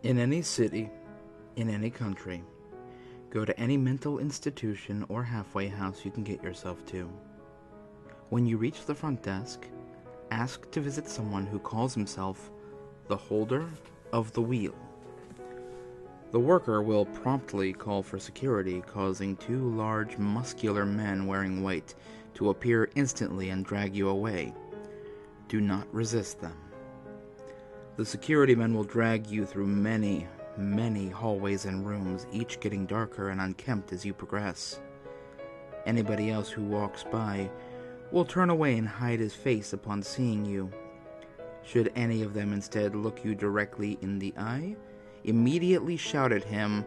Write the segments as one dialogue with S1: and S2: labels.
S1: In any city, in any country, go to any mental institution or halfway house you can get yourself to. When you reach the front desk, ask to visit someone who calls himself the holder of the wheel. The worker will promptly call for security, causing two large, muscular men wearing white to appear instantly and drag you away. Do not resist them. The security men will drag you through many hallways and rooms, each getting darker and unkempt as you progress. Anybody else who walks by will turn away and hide his face upon seeing you. Should any of them instead look you directly in the eye, immediately shout at him,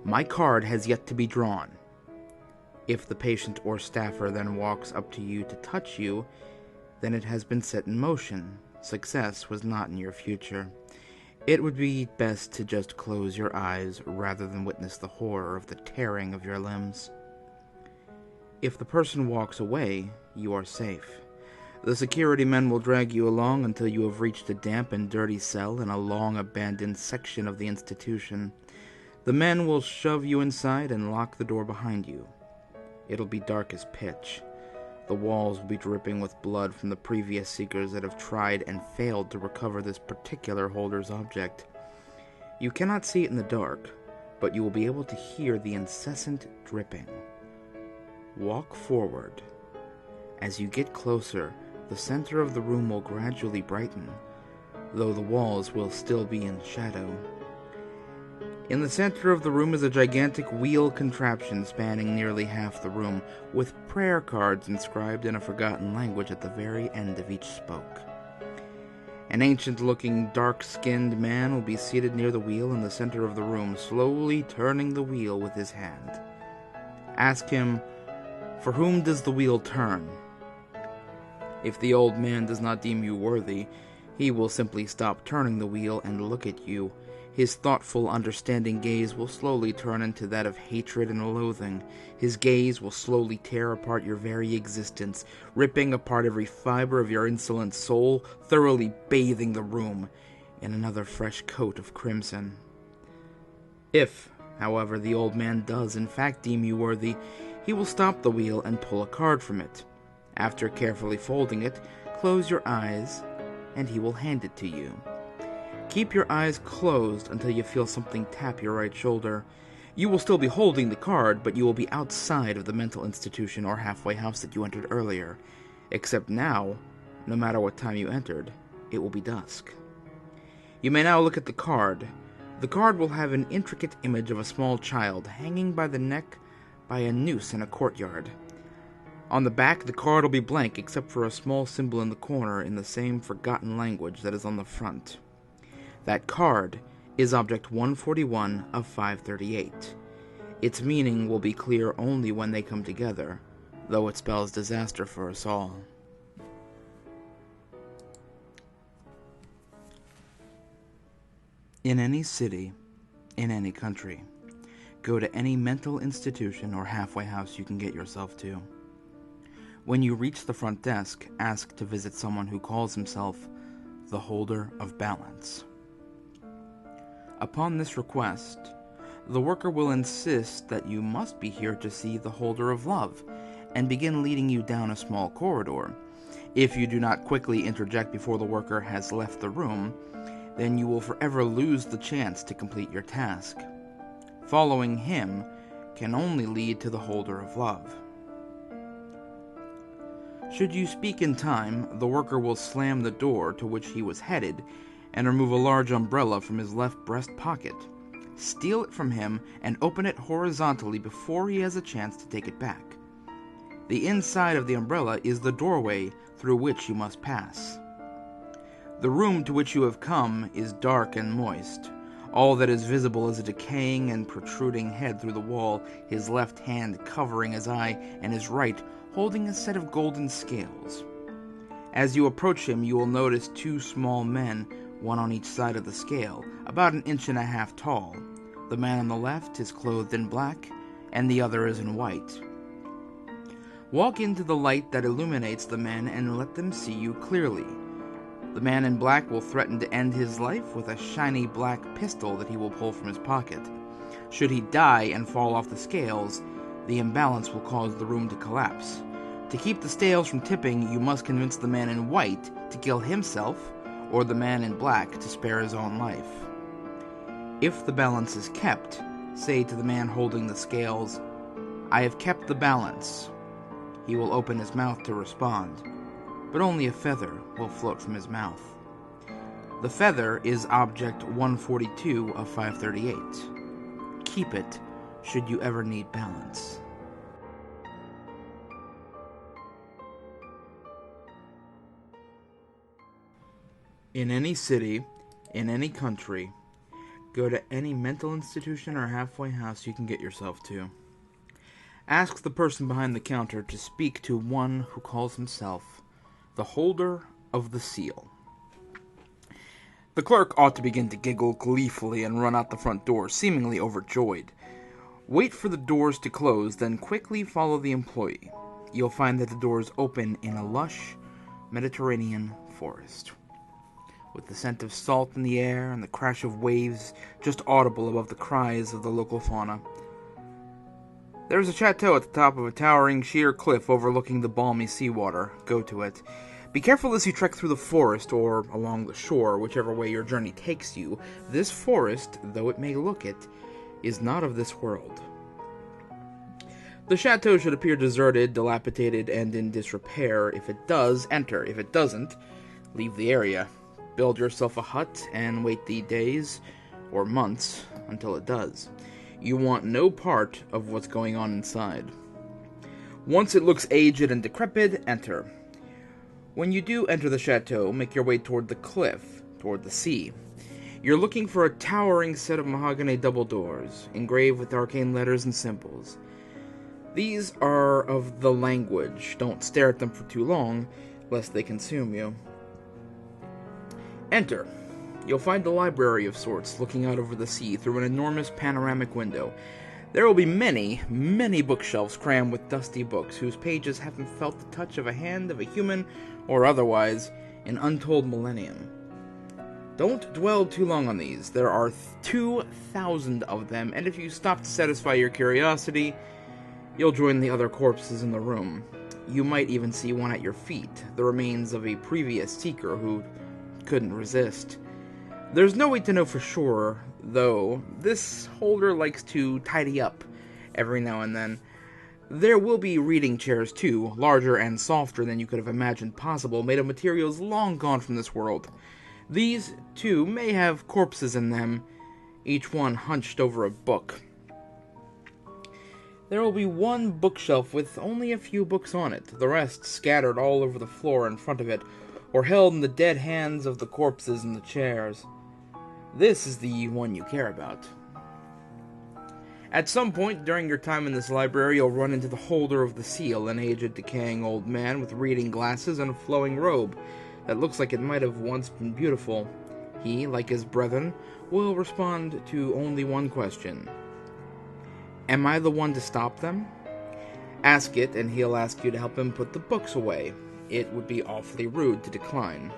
S1: "My card has yet to be drawn." If the patient or staffer then walks up to you to touch you, then it has been set in motion. Success was not in your future. It would be best to just close your eyes rather than witness the horror of the tearing of your limbs. If the person walks away, you are safe. The security men will drag you along until you have reached a damp and dirty cell in a long-abandoned section of the institution. The men will shove you inside and lock the door behind you. It'll be dark as pitch. The walls will be dripping with blood from the previous seekers that have tried and failed to recover this particular holder's object. You cannot see it in the dark, but you will be able to hear the incessant dripping. Walk forward. As you get closer, the center of the room will gradually brighten, though the walls will still be in shadow. In the center of the room is a gigantic wheel contraption spanning nearly half the room, with prayer cards inscribed in a forgotten language at the very end of each spoke. An ancient-looking, dark-skinned man will be seated near the wheel in the center of the room, slowly turning the wheel with his hand. Ask him, "For whom does the wheel turn?" If the old man does not deem you worthy, he will simply stop turning the wheel and look at you. His thoughtful, understanding gaze will slowly turn into that of hatred and loathing. His gaze will slowly tear apart your very existence, ripping apart every fiber of your insolent soul, thoroughly bathing the room in another fresh coat of crimson. If, however, the old man does in fact deem you worthy, he will stop the wheel and pull a card from it. After carefully folding it, close your eyes, and he will hand it to you. Keep your eyes closed until you feel something tap your right shoulder. You will still be holding the card, but you will be outside of the mental institution or halfway house that you entered earlier. Except now, no matter what time you entered, it will be dusk. You may now look at the card. The card will have an intricate image of a small child hanging by the neck by a noose in a courtyard. On the back, the card will be blank except for a small symbol in the corner in the same forgotten language that is on the front. That card is Object 141 of 538. Its meaning will be clear only when they come together, though it spells disaster for us all. In any city, in any country, go to any mental institution or halfway house you can get yourself to. When you reach the front desk, ask to visit someone who calls himself the holder of balance. Upon this request, the worker will insist that you must be here to see the holder of love, and begin leading you down a small corridor. If you do not quickly interject before the worker has left the room, then you will forever lose the chance to complete your task. Following him can only lead to the holder of love. Should you speak in time, the worker will slam the door to which he was headed and remove a large umbrella from his left breast pocket, steal it from him, and open it horizontally before he has a chance to take it back. The inside of the umbrella is the doorway through which you must pass. The room to which you have come is dark and moist. All that is visible is a decaying and protruding head through the wall, his left hand covering his eye, and his right holding a set of golden scales. As you approach him, you will notice two small men, one on each side of the scale, about 1.5 inches tall. The man on the left is clothed in black, and the other is in white. Walk into the light that illuminates the men and let them see you clearly. The man in black will threaten to end his life with a shiny black pistol that he will pull from his pocket. Should he die and fall off the scales, the imbalance will cause the room to collapse. To keep the scales from tipping, you must convince the man in white to kill himself, or the man in black to spare his own life. If the balance is kept, say to the man holding the scales, "I have kept the balance." He will open his mouth to respond, but only a feather will float from his mouth. The feather is object 142 of 538. Keep it should you ever need balance. In any city, in any country, go to any mental institution or halfway house you can get yourself to. Ask the person behind the counter to speak to one who calls himself the holder of the seal. The clerk ought to begin to giggle gleefully and run out the front door, seemingly overjoyed. Wait for the doors to close, then quickly follow the employee. You'll find that the doors open in a lush Mediterranean forest, with the scent of salt in the air and the crash of waves just audible above the cries of the local fauna. There is a chateau at the top of a towering sheer cliff overlooking the balmy seawater. Go to it. Be careful as you trek through the forest or along the shore, whichever way your journey takes you. This forest, though it may look it, is not of this world. The chateau should appear deserted, dilapidated, and in disrepair. If it does, enter. If it doesn't, leave the area. Build yourself a hut and wait the days or months until it does. You want no part of what's going on inside. Once it looks aged and decrepit, enter. When you do enter the chateau, make your way toward the cliff, toward the sea. You're looking for a towering set of mahogany double doors, engraved with arcane letters and symbols. These are of the language. Don't stare at them for too long, lest they consume you. Enter. You'll find a library of sorts looking out over the sea through an enormous panoramic window. There will be many, many bookshelves crammed with dusty books whose pages haven't felt the touch of a hand of a human or otherwise in untold millennium. Don't dwell too long on these. There are 2,000 of them, and if you stop to satisfy your curiosity, you'll join the other corpses in the room. You might even see one at your feet, the remains of a previous seeker who couldn't resist. There's no way to know for sure, though. This holder likes to tidy up every now and then. There will be reading chairs too, larger and softer than you could have imagined possible, made of materials long gone from this world. These, too, may have corpses in them, each one hunched over a book. There will be one bookshelf with only a few books on it, the rest scattered all over the floor in front of it, or held in the dead hands of the corpses in the chairs. This is the one you care about. At some point during your time in this library, you'll run into the holder of the seal, an aged, decaying old man with reading glasses and a flowing robe that looks like it might have once been beautiful. He, like his brethren, will respond to only one question. Am I the one to stop them? Ask it, and he'll ask you to help him put the books away. It would be awfully rude to decline.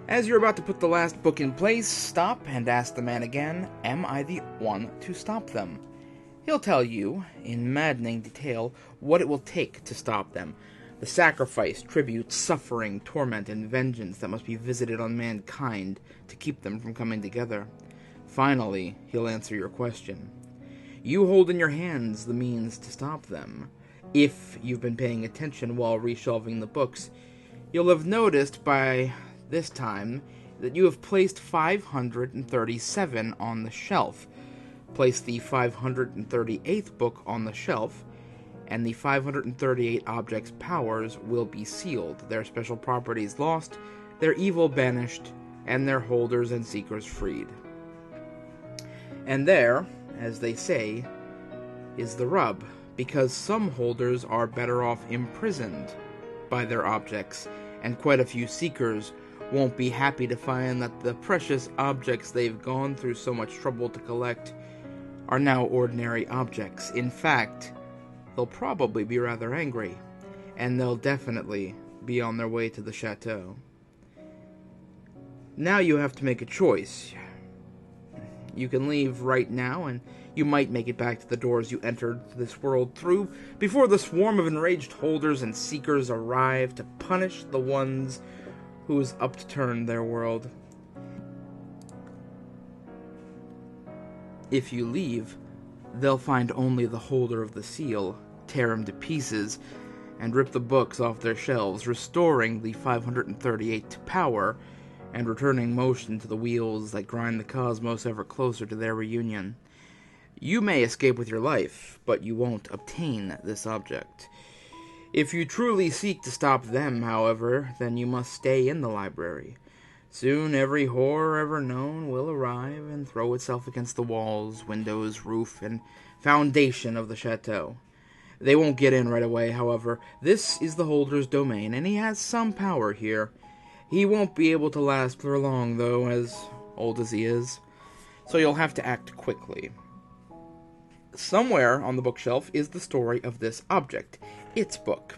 S1: As you're about to put the last book in place, stop and ask the man again, am I the one to stop them? He'll tell you, in maddening detail, what it will take to stop them. The sacrifice, tribute, suffering, torment, and vengeance that must be visited on mankind to keep them from coming together. Finally, he'll answer your question. You hold in your hands the means to stop them. If you've been paying attention while reshelving the books, you'll have noticed by this time that you have placed 537 on the shelf. Place the 538th book on the shelf, and the 538 objects' powers will be sealed, their special properties lost, their evil banished, and their holders and seekers freed. And there, as they say, is the rub, because some holders are better off imprisoned by their objects, and quite a few seekers won't be happy to find that the precious objects they've gone through so much trouble to collect are now ordinary objects. In fact, they'll probably be rather angry, and they'll definitely be on their way to the chateau. Now you have to make a choice. You can leave right now, and you might make it back to the doors you entered this world through before the swarm of enraged holders and seekers arrive to punish the ones whose upturned their world. If you leave, they'll find only the holder of the seal, tear him to pieces, and rip the books off their shelves, restoring the 538 to power, and returning motion to the wheels that grind the cosmos ever closer to their reunion. You may escape with your life, but you won't obtain this object. If you truly seek to stop them, however, then you must stay in the library. Soon every horror ever known will arrive and throw itself against the walls, windows, roof, and foundation of the chateau. They won't get in right away, however. This is the holder's domain, and he has some power here. He won't be able to last for long, though, as old as he is, so you'll have to act quickly. Somewhere on the bookshelf is the story of this object, its book.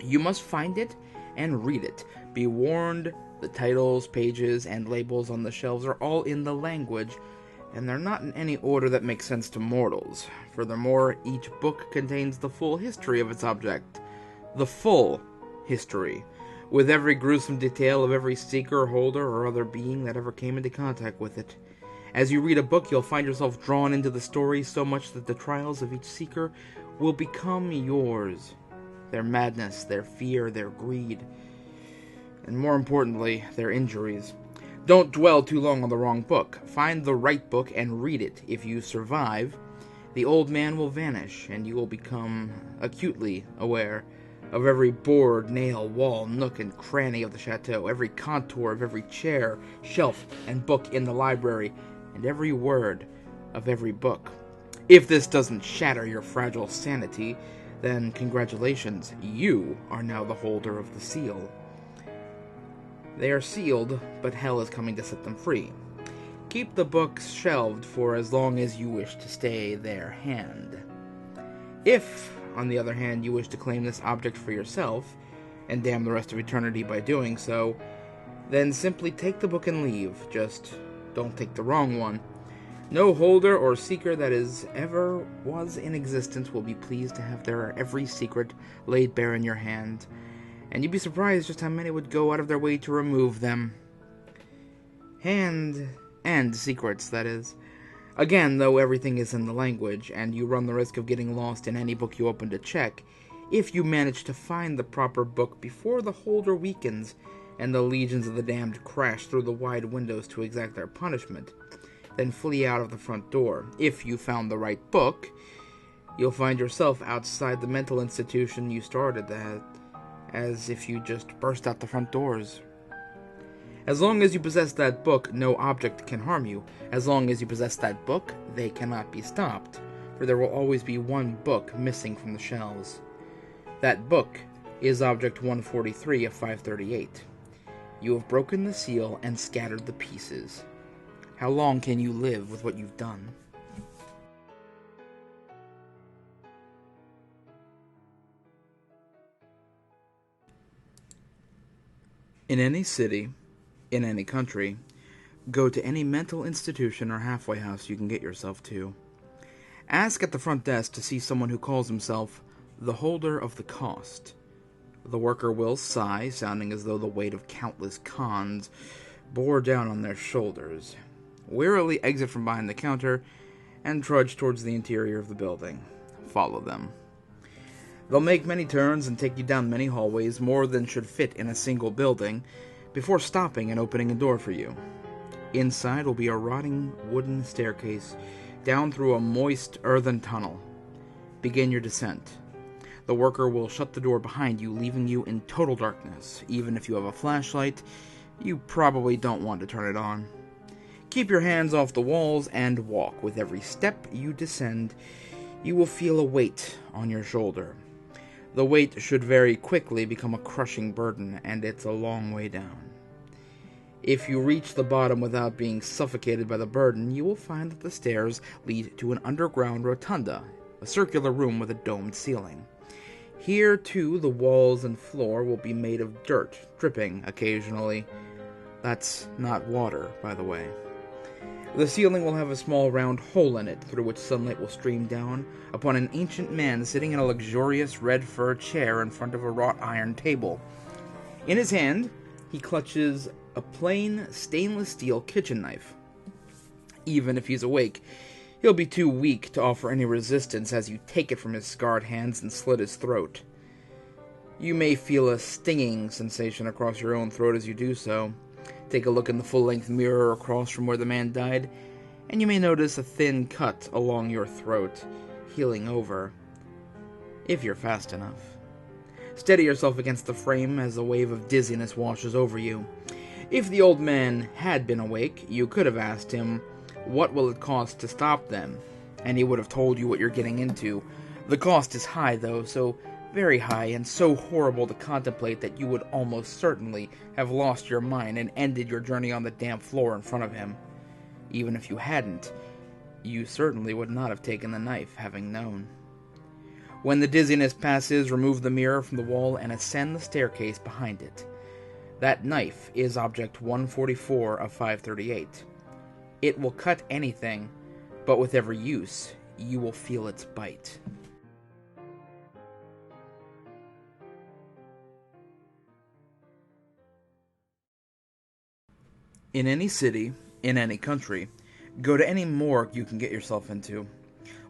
S1: You must find it and read it. Be warned, the titles, pages, and labels on the shelves are all in the language, and they're not in any order that makes sense to mortals. Furthermore, each book contains the full history of its object. The full history, with every gruesome detail of every seeker, holder, or other being that ever came into contact with it. As you read a book, you'll find yourself drawn into the story so much that the trials of each seeker will become yours. Their madness, their fear, their greed, and more importantly, their injuries. Don't dwell too long on the wrong book. Find the right book and read it. If you survive, the old man will vanish, and you will become acutely aware of every board, nail, wall, nook, and cranny of the chateau, every contour of every chair, shelf, and book in the library, and every word of every book. If this doesn't shatter your fragile sanity, then congratulations, you are now the holder of the seal. They are sealed, but hell is coming to set them free. Keep the books shelved for as long as you wish to stay their hand. If, on the other hand, you wish to claim this object for yourself, and damn the rest of eternity by doing so, then simply take the book and leave. Just don't take the wrong one. No holder or seeker that ever was in existence will be pleased to have their every secret laid bare in your hand, and you'd be surprised just how many would go out of their way to remove them. And secrets, that is. Again, though everything is in the language, and you run the risk of getting lost in any book you open to check, if you manage to find the proper book before the holder weakens, and the legions of the damned crash through the wide windows to exact their punishment, then flee out of the front door. If you found the right book, you'll find yourself outside the mental institution you started at, as if you just burst out the front doors. As long as you possess that book, no object can harm you. As long as you possess that book, they cannot be stopped, for there will always be one book missing from the shelves. That book is Object 143 of 538. You have broken the seal and scattered the pieces. How long can you live with what you've done? In any city, in any country, go to any mental institution or halfway house you can get yourself to. Ask at the front desk to see someone who calls himself the holder of the cost. The worker will sigh, sounding as though the weight of countless cons bore down on their shoulders, wearily exit from behind the counter, and trudge towards the interior of the building. Follow them. They'll make many turns and take you down many hallways, more than should fit in a single building, before stopping and opening a door for you. Inside will be a rotting wooden staircase down through a moist earthen tunnel. Begin your descent. The worker will shut the door behind you, leaving you in total darkness. Even if you have a flashlight, you probably don't want to turn it on. Keep your hands off the walls and walk. With every step you descend, you will feel a weight on your shoulder. The weight should very quickly become a crushing burden, and it's a long way down. If you reach the bottom without being suffocated by the burden, you will find that the stairs lead to an underground rotunda, a circular room with a domed ceiling. Here, too, the walls and floor will be made of dirt, dripping occasionally. That's not water, by the way. The ceiling will have a small round hole in it through which sunlight will stream down upon an ancient man sitting in a luxurious red fur chair in front of a wrought iron table. In his hand, he clutches a plain stainless steel kitchen knife. Even if he's awake, he'll be too weak to offer any resistance as you take it from his scarred hands and slit his throat. You may feel a stinging sensation across your own throat as you do so. Take a look in the full-length mirror across from where the man died, and you may notice a thin cut along your throat, healing over, if you're fast enough. Steady yourself against the frame as a wave of dizziness washes over you. If the old man had been awake, you could have asked him, "What will it cost to stop them?" And he would have told you what you're getting into. The cost is high, though, so very high and so horrible to contemplate that you would almost certainly have lost your mind and ended your journey on the damp floor in front of him. Even if you hadn't, you certainly would not have taken the knife, having known. When the dizziness passes, remove the mirror from the wall and ascend the staircase behind it. That knife is Object 144 of 538. It will cut anything, but with every use, you will feel its bite. In any city, in any country, go to any morgue you can get yourself into.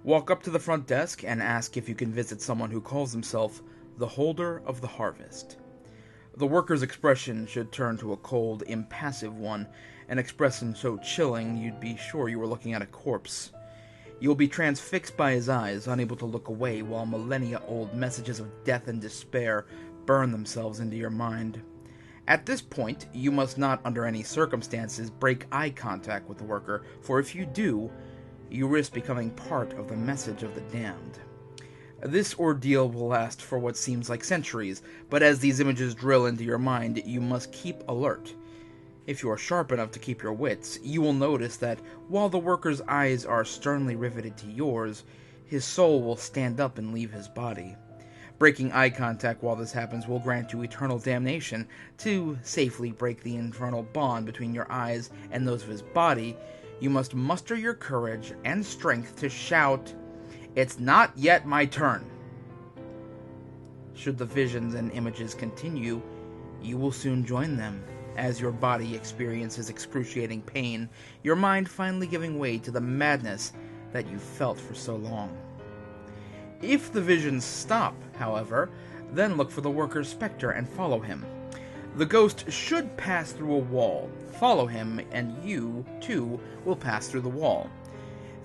S1: Walk up to the front desk and ask if you can visit someone who calls himself the Holder of the Harvest. The worker's expression should turn to a cold, impassive one, an expression so chilling you'd be sure you were looking at a corpse. You'll be transfixed by his eyes, unable to look away, while millennia-old messages of death and despair burn themselves into your mind. At this point, you must not, under any circumstances, break eye contact with the worker, for if you do, you risk becoming part of the message of the damned. This ordeal will last for what seems like centuries, but as these images drill into your mind, you must keep alert. If you are sharp enough to keep your wits, you will notice that while the worker's eyes are sternly riveted to yours, his soul will stand up and leave his body. Breaking eye contact while this happens will grant you eternal damnation. To safely break the infernal bond between your eyes and those of his body, you must muster your courage and strength to shout, "It's not yet my turn." Should the visions and images continue, you will soon join them, as your body experiences excruciating pain, your mind finally giving way to the madness that you felt for so long. If the visions stop, however, then look for the worker's specter and follow him. The ghost should pass through a wall. Follow him, and you, too, will pass through the wall.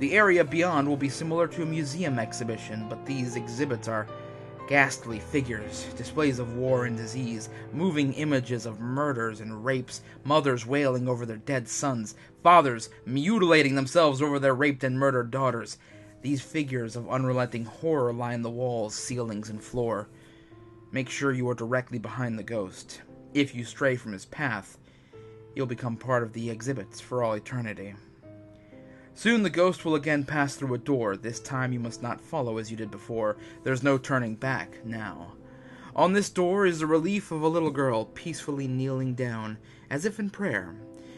S1: The area beyond will be similar to a museum exhibition, but these exhibits are ghastly figures, displays of war and disease, moving images of murders and rapes, mothers wailing over their dead sons, fathers mutilating themselves over their raped and murdered daughters. These figures of unrelenting horror line the walls, ceilings, and floor. Make sure you are directly behind the ghost. If you stray from his path, you'll become part of the exhibits for all eternity. Soon the ghost will again pass through a door. This time you must not follow as you did before. There's no turning back now. On this door is the relief of a little girl peacefully kneeling down, as if in prayer.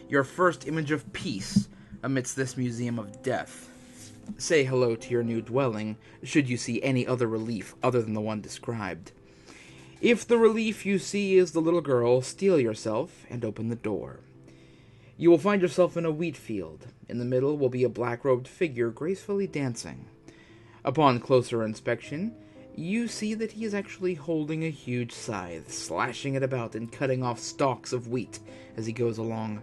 S1: Your first image of peace amidst this museum of death. Say hello to your new dwelling, should you see any other relief other than the one described. If the relief you see is the little girl, steel yourself and open the door. You will find yourself in a wheat field. In the middle will be a black-robed figure gracefully dancing. Upon closer inspection, you see that he is actually holding a huge scythe, slashing it about and cutting off stalks of wheat as he goes along.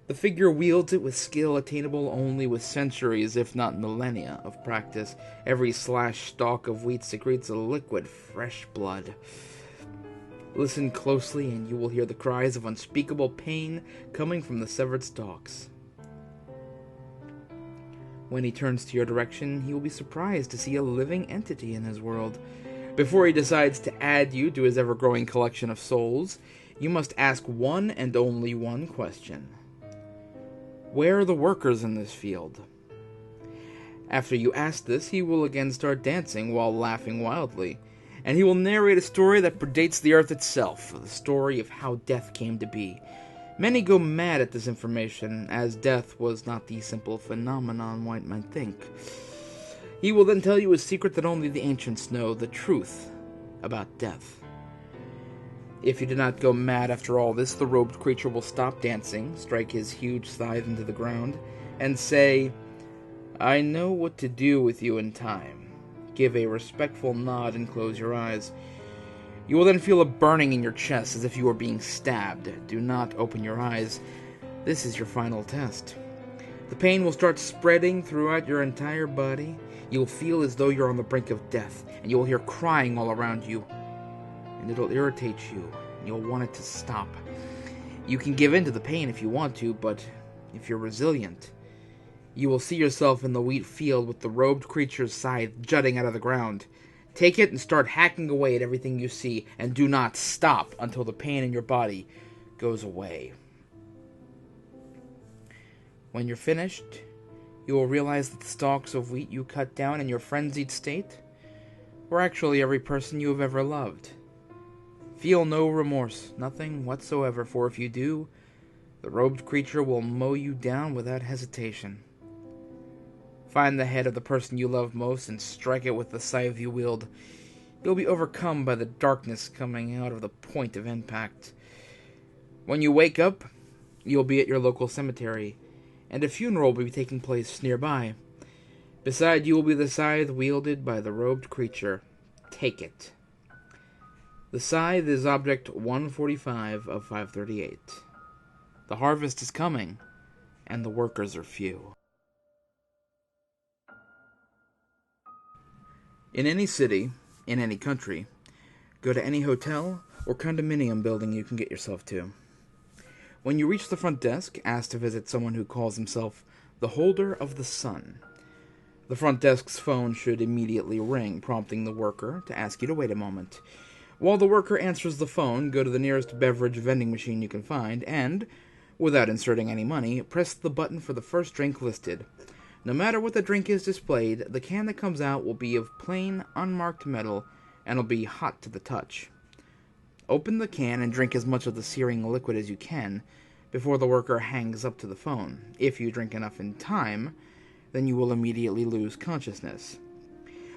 S1: The figure wields it with skill attainable only with centuries, if not millennia, of practice. Every slashed stalk of wheat secretes a liquid, fresh blood. Listen closely, and you will hear the cries of unspeakable pain coming from the severed stalks. When he turns to your direction, he will be surprised to see a living entity in his world. Before he decides to add you to his ever-growing collection of souls, you must ask one and only one question. Where are the workers in this field? After you ask this, he will again start dancing while laughing wildly, and he will narrate a story that predates the earth itself, the story of how death came to be. Many go mad at this information, as death was not the simple phenomenon one might think. He will then tell you a secret that only the ancients know, the truth about death. If you do not go mad after all this, the robed creature will stop dancing, strike his huge scythe into the ground, and say, "I know what to do with you in time." Give a respectful nod and close your eyes. You will then feel a burning in your chest as if you were being stabbed. Do not open your eyes. This is your final test. The pain will start spreading throughout your entire body. You'll feel as though you're on the brink of death, and you'll hear crying all around you. And it'll irritate you, and you'll want it to stop. You can give in to the pain if you want to, but if you're resilient, you will see yourself in the wheat field with the robed creature's scythe jutting out of the ground. Take it and start hacking away at everything you see, and do not stop until the pain in your body goes away. When you're finished, you will realize that the stalks of wheat you cut down in your frenzied state were actually every person you have ever loved. Feel no remorse, nothing whatsoever, for if you do, the robed creature will mow you down without hesitation. Find the head of the person you love most and strike it with the scythe you wield. You'll be overcome by the darkness coming out of the point of impact. When you wake up, you'll be at your local cemetery, and a funeral will be taking place nearby. Beside you will be the scythe wielded by the robed creature. Take it. The scythe is object 145 of 538. The harvest is coming, and the workers are few. In any city, in any country, go to any hotel or condominium building you can get yourself to. When you reach the front desk, ask to visit someone who calls himself the Holder of the Sun. The front desk's phone should immediately ring, prompting the worker to ask you to wait a moment. While the worker answers the phone, go to the nearest beverage vending machine you can find and, without inserting any money, press the button for the first drink listed. No matter what the drink is displayed, the can that comes out will be of plain, unmarked metal and will be hot to the touch. Open the can and drink as much of the searing liquid as you can before the worker hangs up to the phone. If you drink enough in time, then you will immediately lose consciousness.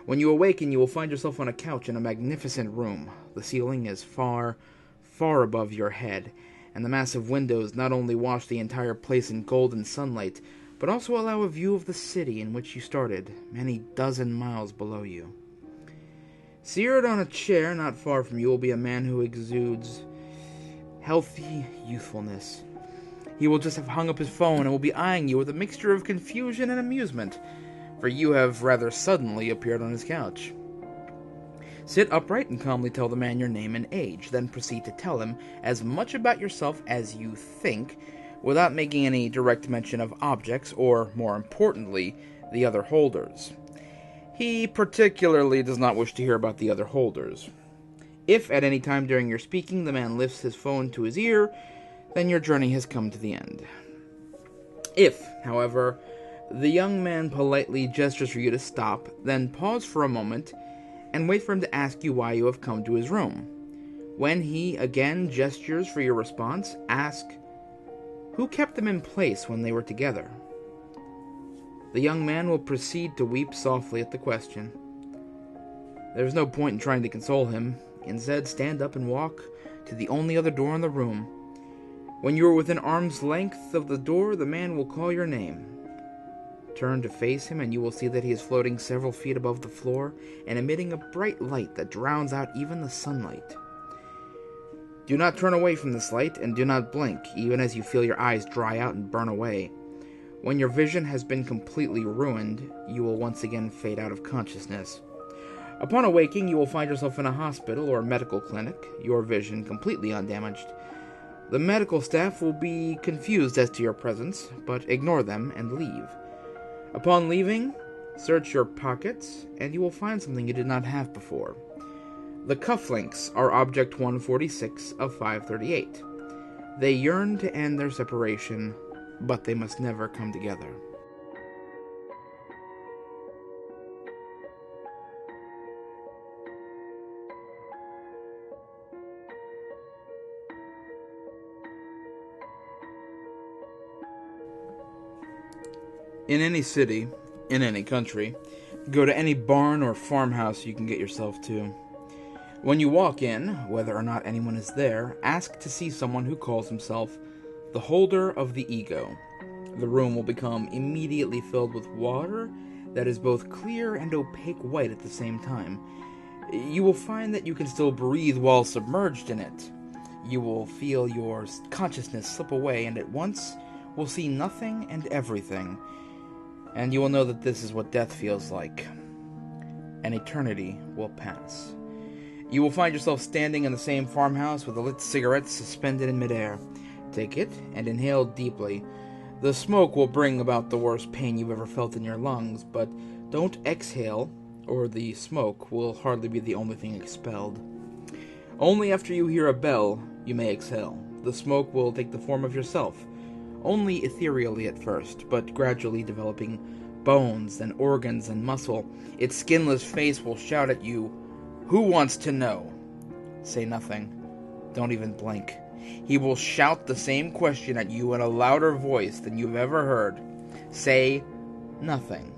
S1: When you awaken, you will find yourself on a couch in a magnificent room. The ceiling is far, far above your head, and the massive windows not only wash the entire place in golden sunlight, but also allow a view of the city in which you started, many dozen miles below you. Seated on a chair not far from you will be a man who exudes healthy youthfulness. He will just have hung up his phone and will be eyeing you with a mixture of confusion and amusement, for you have rather suddenly appeared on his couch. Sit upright and calmly tell the man your name and age, then proceed to tell him as much about yourself as you think, without making any direct mention of objects or, more importantly, the other holders. He particularly does not wish to hear about the other holders. If at any time during your speaking the man lifts his phone to his ear, then your journey has come to the end. If, however, the young man politely gestures for you to stop, then pause for a moment and wait for him to ask you why you have come to his room. When he again gestures for your response, ask, "Who kept them in place when they were together?" The young man will proceed to weep softly at the question. There is no point in trying to console him. Instead, stand up and walk to the only other door in the room. When you are within arm's length of the door, the man will call your name. Turn to face him, and you will see that he is floating several feet above the floor and emitting a bright light that drowns out even the sunlight. Do not turn away from this light, and do not blink, even as you feel your eyes dry out and burn away. When your vision has been completely ruined, you will once again fade out of consciousness. Upon awaking, you will find yourself in a hospital or medical clinic, your vision completely undamaged. The medical staff will be confused as to your presence, but ignore them and leave. Upon leaving, search your pockets, and you will find something you did not have before. The cufflinks are object 146 of 538. They yearn to end their separation, but they must never come together. In any city, in any country, go to any barn or farmhouse you can get yourself to. When you walk in, whether or not anyone is there, ask to see someone who calls himself the holder of the ego. The room will become immediately filled with water that is both clear and opaque white at the same time. You will find that you can still breathe while submerged in it. You will feel your consciousness slip away and at once will see nothing and everything. And you will know that this is what death feels like. An eternity will pass. You will find yourself standing in the same farmhouse with a lit cigarette suspended in midair. Take it and inhale deeply. The smoke will bring about the worst pain you've ever felt in your lungs, but don't exhale, or the smoke will hardly be the only thing expelled. Only after you hear a bell, you may exhale. The smoke will take the form of yourself, only ethereally at first, but gradually developing bones and organs and muscle. Its skinless face will shout at you, "Who wants to know?" Say nothing. Don't even blink. He will shout the same question at you in a louder voice than you've ever heard. Say nothing.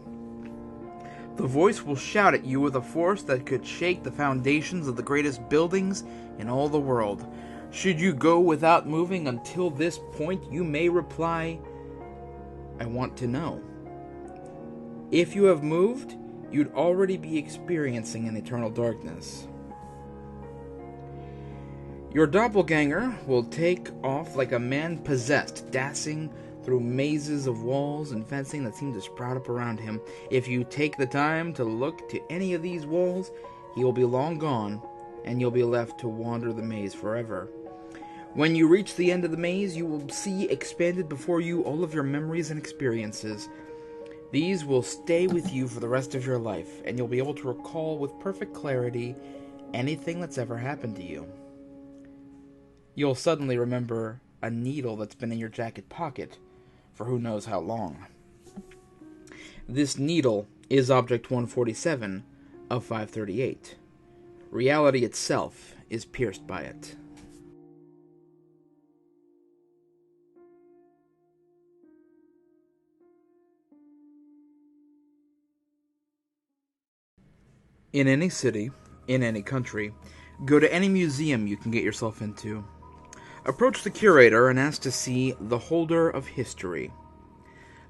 S1: The voice will shout at you with a force that could shake the foundations of the greatest buildings in all the world. Should you go without moving until this point, you may reply, "I want to know." If you have moved, you'd already be experiencing an eternal darkness. Your doppelganger will take off like a man possessed, dashing through mazes of walls and fencing that seem to sprout up around him. If you take the time to look to any of these walls, he will be long gone, and you'll be left to wander the maze forever. When you reach the end of the maze, you will see expanded before you all of your memories and experiences. These will stay with you for the rest of your life, and you'll be able to recall with perfect clarity anything that's ever happened to you. You'll suddenly remember a needle that's been in your jacket pocket for who knows how long. This needle is Object 147 of 538. Reality itself is pierced by it. In any city, in any country, go to any museum you can get yourself into. Approach the curator and ask to see the holder of history.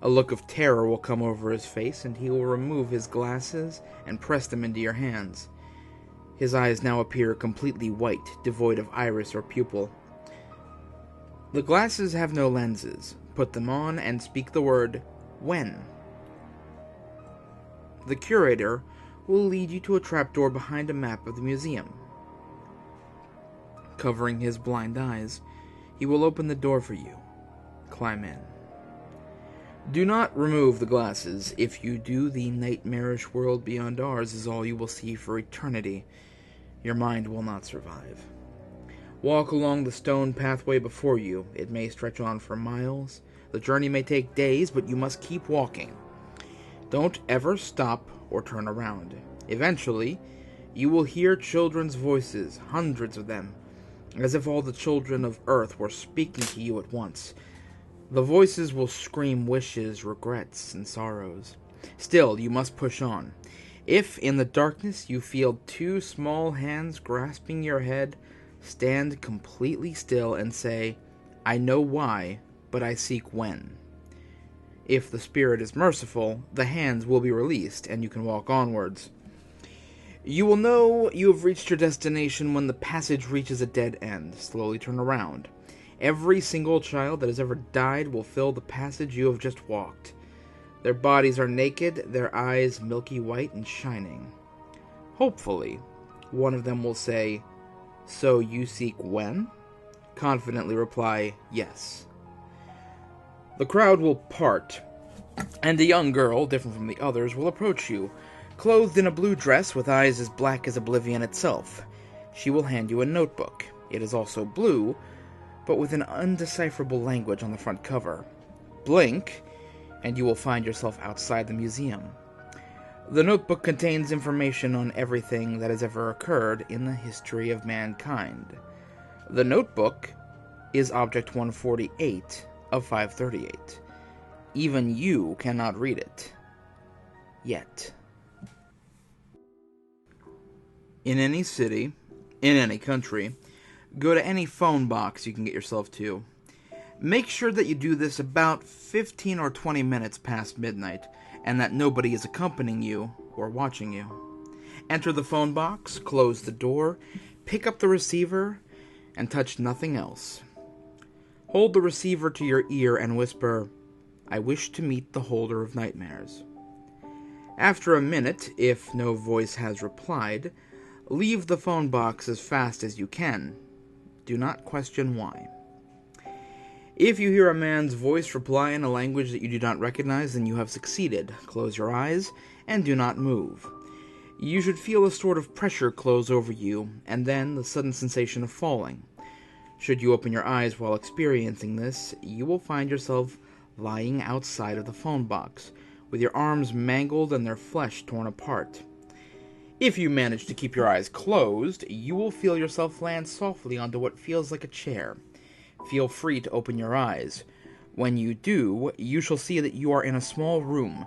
S1: A look of terror will come over his face, and he will remove his glasses and press them into your hands. His eyes now appear completely white, devoid of iris or pupil. The glasses have no lenses. Put them on and speak the word, "When." The curator will lead you to a trapdoor behind a map of the museum. Covering his blind eyes, he will open the door for you. Climb in. Do not remove the glasses. If you do, the nightmarish world beyond ours is all you will see for eternity. Your mind will not survive. Walk along the stone pathway before you. It may stretch on for miles. The journey may take days, but you must keep walking. Don't ever stop or turn around. Eventually, you will hear children's voices, hundreds of them, as if all the children of Earth were speaking to you at once. The voices will scream wishes, regrets, and sorrows. Still, you must push on. If, in the darkness, you feel two small hands grasping your head, stand completely still and say, "I know why, but I seek when." If the spirit is merciful, the hands will be released, and you can walk onwards. You will know you have reached your destination when the passage reaches a dead end. Slowly turn around. Every single child that has ever died will fill the passage you have just walked. Their bodies are naked, their eyes milky white and shining. Hopefully, one of them will say, "So you seek when?" Confidently reply, "Yes." The crowd will part, and a young girl, different from the others, will approach you, clothed in a blue dress with eyes as black as oblivion itself. She will hand you a notebook. It is also blue, but with an undecipherable language on the front cover. Blink, and you will find yourself outside the museum. The notebook contains information on everything that has ever occurred in the history of mankind. The notebook is Object 148 of 538. Even you cannot read it. Yet. In any city, in any country, go to any phone box you can get yourself to. Make sure that you do this about 15 or 20 minutes past midnight, and that nobody is accompanying you or watching you. Enter the phone box, close the door, pick up the receiver, and touch nothing else. Hold the receiver to your ear and whisper, "I wish to meet the holder of nightmares." After a minute, if no voice has replied, leave the phone box as fast as you can. Do not question why. If you hear a man's voice reply in a language that you do not recognize, then you have succeeded. Close your eyes and do not move. You should feel a sort of pressure close over you, and then the sudden sensation of falling. Should you open your eyes while experiencing this, you will find yourself lying outside of the phone box, with your arms mangled and their flesh torn apart. If you manage to keep your eyes closed, you will feel yourself land softly onto what feels like a chair. Feel free to open your eyes. When you do, you shall see that you are in a small room,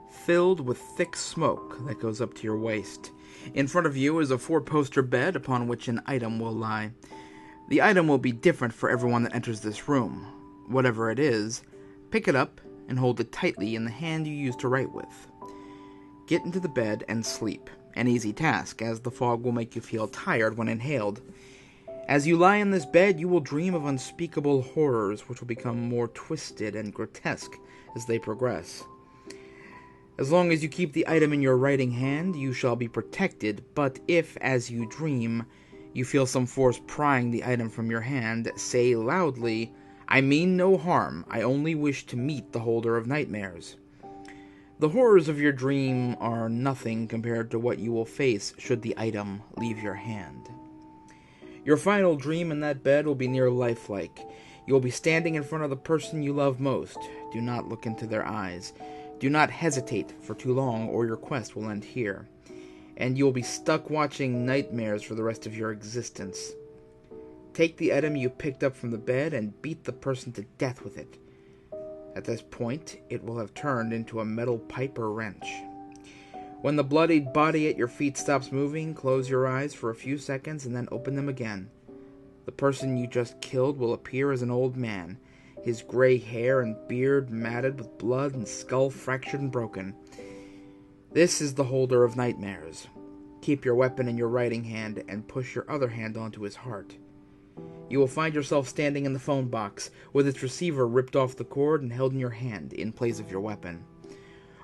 S1: filled with thick smoke that goes up to your waist. In front of you is a 4-poster bed upon which an item will lie. The item will be different for everyone that enters this room. Whatever it is, pick it up and hold it tightly in the hand you used to write with. Get into the bed and sleep. An easy task, as the fog will make you feel tired when inhaled. As you lie in this bed, you will dream of unspeakable horrors, which will become more twisted and grotesque as they progress. As long as you keep the item in your writing hand, you shall be protected, but if, as you dream, you feel some force prying the item from your hand, say loudly, "I mean no harm, I only wish to meet the holder of nightmares." The horrors of your dream are nothing compared to what you will face should the item leave your hand. Your final dream in that bed will be near lifelike. You will be standing in front of the person you love most. Do not look into their eyes. Do not hesitate for too long, or your quest will end here. And you will be stuck watching nightmares for the rest of your existence. Take the item you picked up from the bed and beat the person to death with it. At this point, it will have turned into a metal pipe or wrench. When the bloodied body at your feet stops moving, close your eyes for a few seconds and then open them again. The person you just killed will appear as an old man, his gray hair and beard matted with blood and skull fractured and broken. This is the holder of nightmares. Keep your weapon in your writing hand and push your other hand onto his heart. You will find yourself standing in the phone box, with its receiver ripped off the cord and held in your hand in place of your weapon.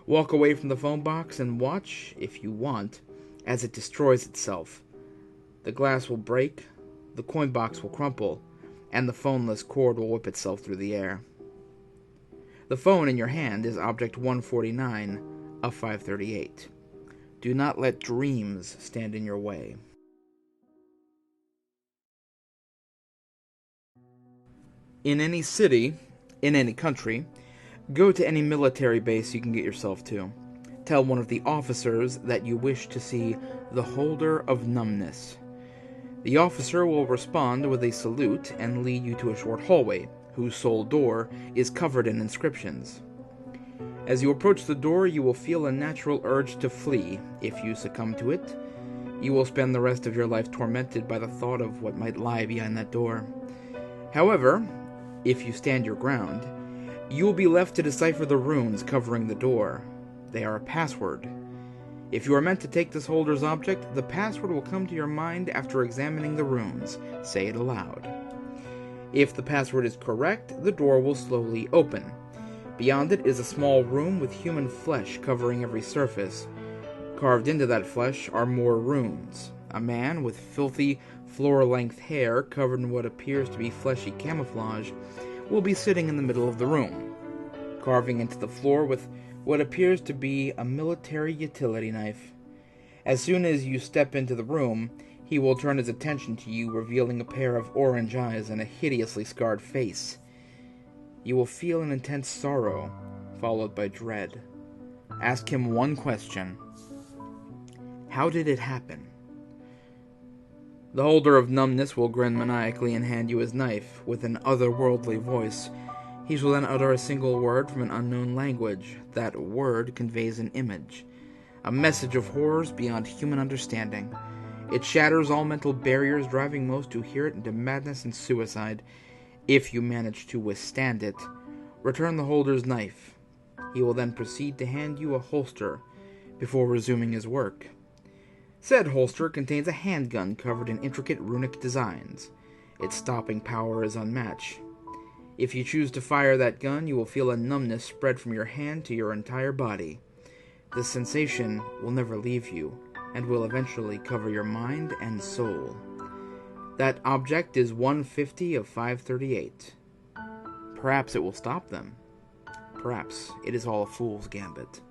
S1: Walk away from the phone box and watch, if you want, as it destroys itself. The glass will break, the coin box will crumple, and the phoneless cord will whip itself through the air. The phone in your hand is Object 149 of 538. Do not let dreams stand in your way. In any city, in any country, go to any military base you can get yourself to. Tell one of the officers that you wish to see the holder of numbness. The officer will respond with a salute and lead you to a short hallway, whose sole door is covered in inscriptions. As you approach the door, you will feel a natural urge to flee. If you succumb to it, you will spend the rest of your life tormented by the thought of what might lie behind that door. However, if you stand your ground, you will be left to decipher the runes covering the door. They are a password. If you are meant to take this holder's object, the password will come to your mind after examining the runes. Say it aloud. If the password is correct, the door will slowly open. Beyond it is a small room with human flesh covering every surface. Carved into that flesh are more runes. A man with filthy, floor-length hair covered in what appears to be fleshy camouflage will be sitting in the middle of the room, carving into the floor with what appears to be a military utility knife. As soon as you step into the room, he will turn his attention to you, revealing a pair of orange eyes and a hideously scarred face. You will feel an intense sorrow, followed by dread. Ask him one question. How did it happen? The holder of numbness will grin maniacally and hand you his knife with an otherworldly voice. He shall then utter a single word from an unknown language. That word conveys an image, a message of horrors beyond human understanding. It shatters all mental barriers, driving most who hear it into madness and suicide. If you manage to withstand it, return the holder's knife. He will then proceed to hand you a holster before resuming his work. Said holster contains a handgun covered in intricate runic designs. Its stopping power is unmatched. If you choose to fire that gun, you will feel a numbness spread from your hand to your entire body. This sensation will never leave you, and will eventually cover your mind and soul. That object is 150 of 538. Perhaps it will stop them. Perhaps it is all a fool's gambit.